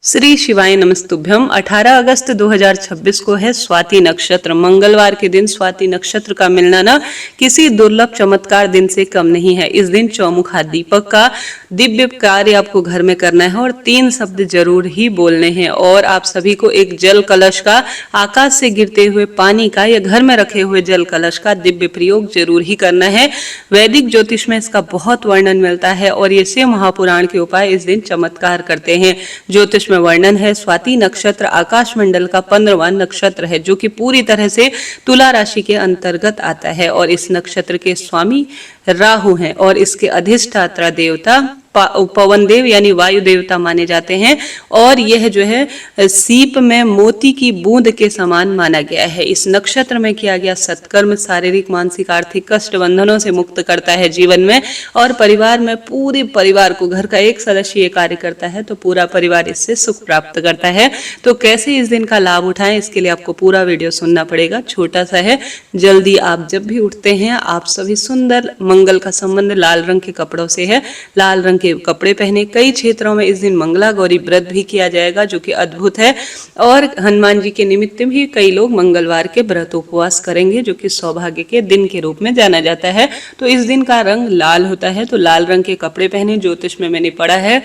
श्री शिवाय नमस्तुभ्यम। 18 अगस्त 2026 को है स्वाति नक्षत्र। मंगलवार के दिन स्वाति नक्षत्र का मिलना ना किसी दुर्लभ चमत्कार दिन से कम नहीं है। इस दिन चौमुखा दीपक का दिव्य कार्य आपको घर में करना है और 3 शब्द जरूर ही बोलने हैं। और आप सभी को एक जल कलश का, आकाश से गिरते हुए पानी का या घर में रखे हुए जल कलश का दिव्य प्रयोग जरूर ही करना है। वैदिक ज्योतिष में इसका बहुत वर्णन मिलता है और ये शिव महापुराण के उपाय इस दिन चमत्कार करते हैं। ज्योतिष में वर्णन है स्वाति नक्षत्र आकाश मंडल का 15वां नक्षत्र है, जो कि पूरी तरह से तुला राशि के अंतर्गत आता है। और इस नक्षत्र के स्वामी राहु हैं और इसके अधिष्ठाता देवता पवन देव यानी वायु देवता माने जाते हैं। और यह जो है सीप में मोती की बूंद के समान माना गया है। इस नक्षत्र में किया गया सत्कर्म शारीरिक मानसिक आर्थिक कष्ट बंधनों से मुक्त करता है जीवन में। और परिवार में पूरे परिवार को, घर का एक सदस्य ये कार्य करता है तो पूरा परिवार इससे सुख प्राप्त करता है। तो कैसे इस दिन का लाभ उठाएं, इसके लिए आपको पूरा वीडियो सुनना पड़ेगा। छोटा सा है, जल्दी आप जब भी उठते हैं आप सभी सुंदर, मंगल का संबंध लाल रंग के कपड़ों से है, लाल रंग के कपड़े पहने। कई क्षेत्रों में इस दिन मंगला गौरी व्रत भी किया जाएगा, जो कि अद्भुत है। और हनुमान जी के निमित्त भी कई लोग मंगलवार के व्रत उपवास करेंगे, जो कि सौभाग्य के दिन के रूप में जाना जाता है। तो इस दिन का रंग लाल होता है, तो लाल रंग के कपड़े पहने। ज्योतिष में मैंने पढ़ा है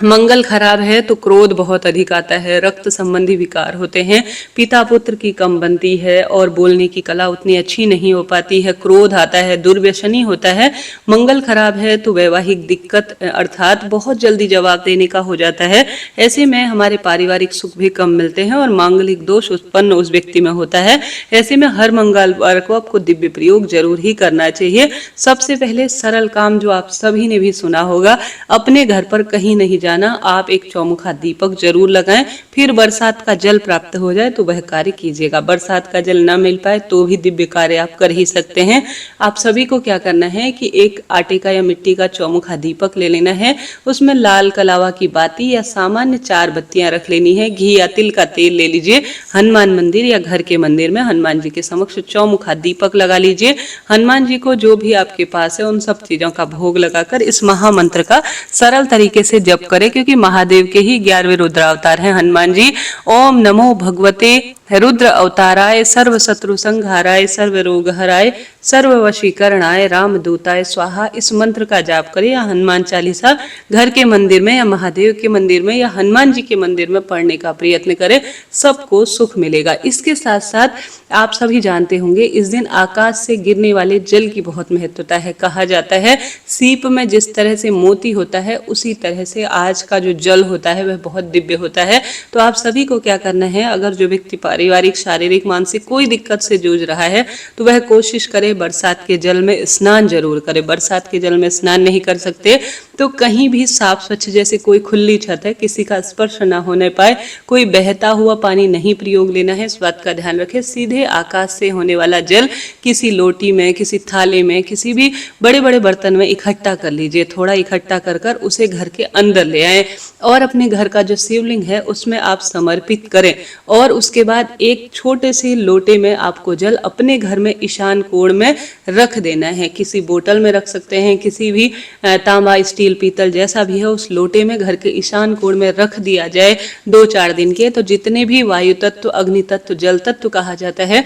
मंगल खराब है तो क्रोध बहुत अधिक आता है, रक्त संबंधी विकार होते हैं, पिता पुत्र की कम बनती है और बोलने की कला उतनी अच्छी नहीं हो पाती है, क्रोध आता है, दुर्व्यसनी होता है। मंगल खराब है तो वैवाहिक दिक्कत अर्थात बहुत जल्दी जवाब देने का हो जाता है। ऐसे में हमारे पारिवारिक सुख भी कम मिलते हैं और मांगलिक दोष उत्पन्न उस व्यक्ति में होता है। ऐसे में हर मंगलवार को आपको दिव्य प्रयोग जरूर ही करना चाहिए। सबसे पहले सरल काम जो आप सभी ने भी सुना होगा, अपने घर पर कहीं नहीं जाना, आप एक चौमुखा दीपक जरूर लगाएं। फिर बरसात का जल प्राप्त हो जाए तो वह कार्य कीजिएगा। बरसात का जल ना मिल पाए तो भी दिव्य कार्य आप कर ही सकते हैं। आप सभी को क्या करना है कि एक आटे का या मिट्टी का चौमुखा दीपक ले लेना है, उसमें लाल कलावा की बाती या सामान्य 4 बत्तियां रख लेनी है, घी या तिल का तेल ले लीजिए, हनुमान मंदिर या घर के मंदिर में हनुमान जी के समक्ष चौमुखा दीपक लगा लीजिए। हनुमान जी को जो भी आपके पास है उन सब चीजों का भोग लगाकर इस महामंत्र का सरल तरीके से जप करें, क्योंकि महादेव के ही 11वें रुद्रावतार हैं हनुमान जी। ओम नमो भगवते रुद्र अवताराय सर्व शत्रु संहाराय सर्व रोग हराय सर्व वशीकरणाय रामदूताय स्वाहा, इस मंत्र का जाप करें। या हनुमान चालीसा घर के मंदिर में या महादेव के मंदिर में या हनुमान जी के मंदिर में पढ़ने का प्रयत्न करें, सबको सुख मिलेगा। इसके साथ साथ आप सभी जानते होंगे इस दिन आकाश से गिरने वाले जल की बहुत महत्वता है। कहा जाता है सीप में जिस तरह से मोती होता है उसी तरह से आज का जो जल होता है वह बहुत दिव्य होता है। तो आप सभी को क्या करना है, अगर जो व्यक्ति पारिवारिक शारीरिक मानसिक कोई दिक्कत से जूझ रहा है तो वह कोशिश करे बरसात के जल में स्नान जरूर करे। बरसात के जल में स्नान नहीं कर सकते तो कहीं भी साफ स्वच्छ, जैसे कोई खुली छत है, किसी का स्पर्श ना होने पाए, कोई बहता हुआ पानी नहीं प्रयोग लेना है। इस बात का ध्यान रखें। सीधे आकाश से होने वाला जल किसी लोटी में, किसी थाले में, किसी भी बड़े बड़े बर्तन में इकट्ठा कर लीजिए। थोड़ा इकट्ठा कर कर उसे घर के अंदर ले आए और अपने घर का जो शिवलिंग है उसमें आप समर्पित करें। और उसके बाद एक छोटे से लोटे में आपको जल अपने घर में ईशान कोण में रख देना है। किसी बोतल में रख सकते हैं, किसी भी तांबा स्टील पीतल जैसा भी है, उस लोटे में घर के ईशान कोण में रख दिया जाए 2-4 दिन के। तो जितने भी वायु तत्व, अग्नि तत्व, जल तत्व कहा जाता है,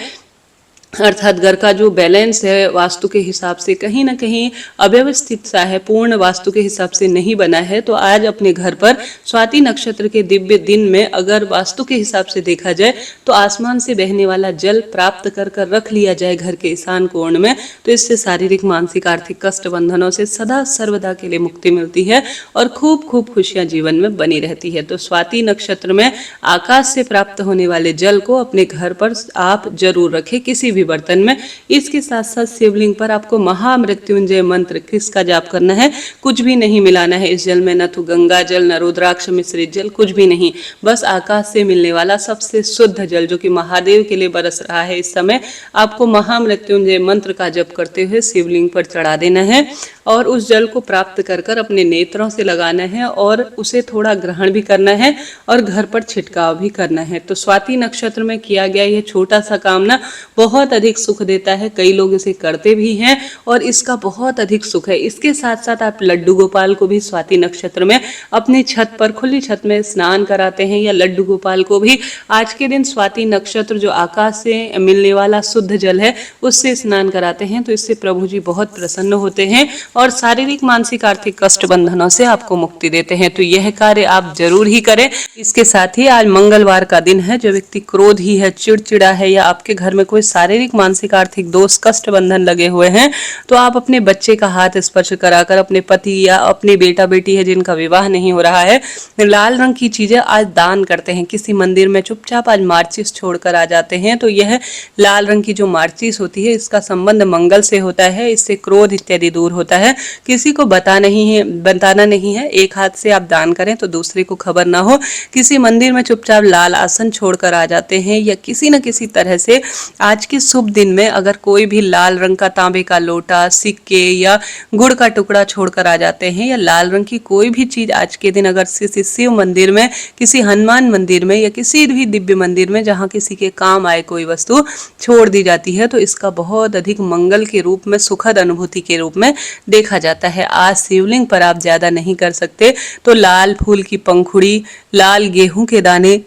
अर्थात घर का जो बैलेंस है वास्तु के हिसाब से कहीं ना कहीं अव्यवस्थित सा है, पूर्ण वास्तु के हिसाब से नहीं बना है, तो आज अपने घर पर स्वाति नक्षत्र के दिव्य दिन में अगर वास्तु के हिसाब से देखा जाए तो आसमान से बहने वाला जल प्राप्त कर कर रख लिया जाए घर के ईशान कोण में। तो इससे शारीरिक मानसिक आर्थिक कष्ट बंधनों से सदा सर्वदा के लिए मुक्ति मिलती है और खूब खूब खुशियां जीवन में बनी रहती है। तो स्वाति नक्षत्र में आकाश से प्राप्त होने वाले जल को अपने घर पर आप जरूर रखें, किसी भी बर्तन में। इसके साथ साथ शिवलिंग पर आपको महामृत्युंजय मंत्र किसका जाप करना है, कुछ भी नहीं मिलाना है इस जल में, न तो गंगा जल, न रुद्राक्ष मिश्रित जल, कुछ भी नहीं। बस आकाश से मिलने वाला सबसे शुद्ध जल जो कि महादेव के लिए बरस रहा है इस समय, आपको महामृत्युंजय मंत्र का जप करते हुए शिवलिंग पर चढ़ा देना है और उस जल को प्राप्त कर कर अपने नेत्रों से लगाना है और उसे थोड़ा ग्रहण भी करना है और घर पर छिड़काव भी करना है। तो स्वाति नक्षत्र में किया गया ये छोटा सा काम ना बहुत बहुत अधिक सुख देता है, कई लोग इसे करते भी हैं और इसका बहुत अधिक सुख है। इसके साथ साथ आप लड्डू गोपाल को भी स्वाति नक्षत्र में अपनी छत पर, खुली छत में स्नान कराते हैं, या लड्डू गोपाल को भी आज के दिन स्वाति नक्षत्र जो आकाश से मिलने वाला शुद्ध जल है उससे स्नान कराते हैं, तो इससे प्रभु जी बहुत प्रसन्न होते हैं और शारीरिक, मानसिक, आर्थिक कष्ट बंधनों से आपको मुक्ति देते हैं। तो यह कार्य आप जरूर ही करें। इसके साथ ही आज मंगलवार का दिन है। जो व्यक्ति क्रोधी है, चिड़चिड़ा है, या आपके घर में कोई शारीरिक, मानसिक, आर्थिक दोष, कष्ट बंधन लगे हुए हैं, तो आप अपने बच्चे का हाथ स्पर्श कराकर अपने पति या अपने बेटा बेटी है जिनका विवाह नहीं हो रहा है, लाल रंग की चीजें आज दान करते हैं। किसी मंदिर में चुपचाप आज माचिस छोड़कर आ जाते हैं, तो यह लाल रंग की जो माचिस होती है इसका संबंध मंगल से होता है, इससे क्रोध इत्यादि दूर होता है। किसी को बताना नहीं है, एक हाथ से आप दान करें तो दूसरे को खबर ना हो। किसी मंदिर में चुपचाप लाल आसन छोड़कर आ जाते हैं, या किसी न किसी तरह से आज के शुभ दिन में अगर कोई भी लाल रंग का तांबे का लोटा, सिक्के या गुड़ का टुकड़ा छोड़कर आ जाते हैं, या लाल रंग की कोई भी चीज आज के दिन अगर किसी शिव मंदिर में, किसी हनुमान मंदिर में, या किसी भी दिव्य मंदिर में जहां किसी के काम आए कोई वस्तु छोड़ दी जाती है, तो इसका बहुत अधिक मंगल के रूप में, सुखद अनुभूति के रूप में देखा जाता है। आज शिवलिंग पर आप ज्यादा नहीं कर सकते, तो लाल फूल की पंखुड़ी, लाल गेहूं के दाने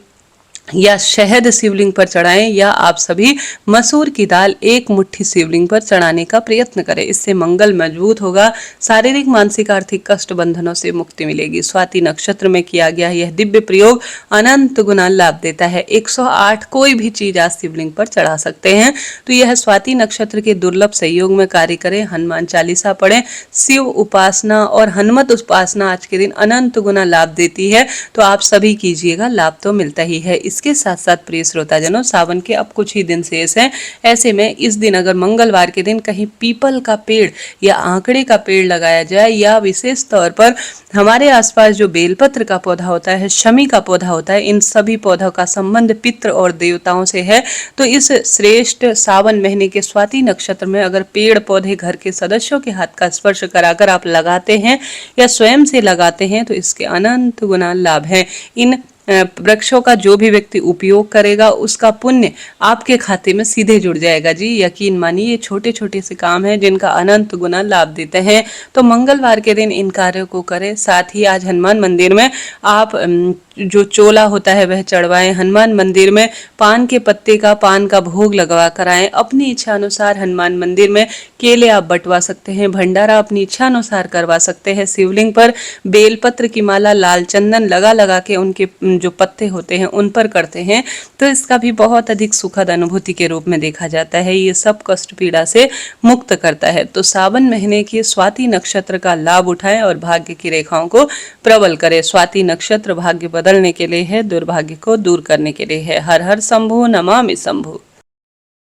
या शहद शिवलिंग पर चढ़ाएं, या आप सभी मसूर की दाल एक मुट्ठी शिवलिंग पर चढ़ाने का प्रयत्न करें। इससे मंगल मजबूत होगा, शारीरिक, मानसिक, आर्थिक कष्ट बंधनों से मुक्ति मिलेगी। स्वाति नक्षत्र में किया गया यह दिव्य प्रयोग अनंत गुना लाभ देता है। 108 कोई भी चीज आज शिवलिंग पर चढ़ा सकते हैं। तो यह स्वाति नक्षत्र के दुर्लभ संयोग में कार्य करें। हनुमान चालीसा पढ़ें। शिव उपासना और हनुमत उपासना आज के दिन अनंत गुना लाभ देती है, तो आप सभी कीजिएगा, लाभ तो मिलता ही है। इसके साथ साथ प्रिय श्रोताजनों, सावन के अब कुछ ही दिन शेष हैं। ऐसे में इस दिन अगर मंगलवार के दिन कहीं पीपल का पेड़ या आंकड़े का पेड़ लगाया जाए, या विशेष तौर पर हमारे आसपास जो बेलपत्र का पौधा होता है, शमी का पौधा होता है, इन सभी पौधों का संबंध पितृ और देवताओं से है, तो इस श्रेष्ठ सावन महीने के स्वाति नक्षत्र में अगर पेड़ पौधे घर के सदस्यों के हाथ का स्पर्श कराकर आप लगाते हैं या स्वयं से लगाते हैं, तो इसके अनंत गुना लाभ है। इन वृक्षों का जो भी व्यक्ति उपयोग करेगा उसका पुण्य आपके खाते में सीधे जुड़ जाएगा जी। यकीन मानिए, ये छोटे छोटे से काम हैं जिनका अनंत गुना लाभ देते हैं। तो मंगलवार के दिन इन कार्यों को करें। साथ ही आज हनुमान मंदिर में आप जो चोला होता है वह चढ़वाएं। हनुमान मंदिर में पान के पत्ते का, पान का भोग लगवा कर आएं। अपनी इच्छा अनुसार हनुमान मंदिर में केले आप बंटवा सकते हैं, भंडारा अपनी इच्छा अनुसार करवा सकते हैं। शिवलिंग पर बेलपत्र की माला, लाल चंदन लगा के उनके जो पत्ते होते हैं उन पर करते हैं, तो इसका भी बहुत अधिक सुखद अनुभूति के रूप में देखा जाता है। ये सब कष्ट पीड़ा से मुक्त करता है। तो सावन महीने की स्वाति नक्षत्र का लाभ उठाएं और भाग्य की रेखाओं को प्रबल करें। स्वाति नक्षत्र भाग्य बदलने के लिए है, दुर्भाग्य को दूर करने के लिए है। हर हर शंभु, नमामि शंभु।